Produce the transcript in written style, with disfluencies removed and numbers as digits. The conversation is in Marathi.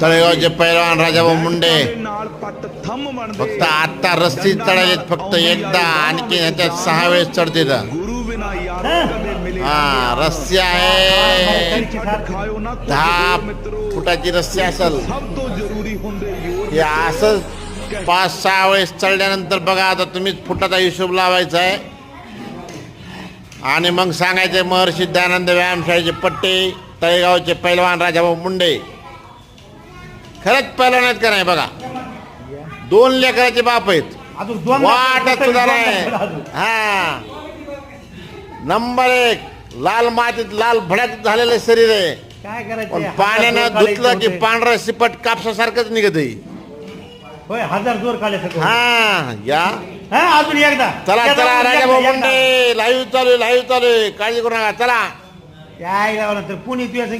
तळेगावचे पैलवान राजाभाऊ मुंडे फक्त आता रस्सी चढायचे फक्त एकदा, आणखी ह्याच्यात 6 वेळेस चढते. हा रस्सी आहे, 10 फुटाची रस्सी असेल. हे असं 5-6 वेळेस चढल्यानंतर बघा, आता तुम्हीच फुटाचा हिशोब लावायचा आहे आणि मग सांगायचे महर्षी दयानंद व्यायामशाळेचे पट्टे, तळेगावचे पैलवान राजाभाऊ मुंडे खरंच पैलवान आहेत का नाही. बघा 2 लेकराचे बाप आहेत, वाटत सुद्धा नाही. हा नंबर 1 लाल मातीत लाल भडक झालेलं शरीर आहे. काय करायचं, पण पाण्यानं धुतलं की पांढरा सिपट कापसासारखंच निघत आहे. होय 1000 जोर काढले सगळं. हा या अजून एकदा चला चला राजाभाऊ मुंडे लाईव्ह चालू आहे, काळजी करू नका. चला काय लावलं तर पुणे तुझ्या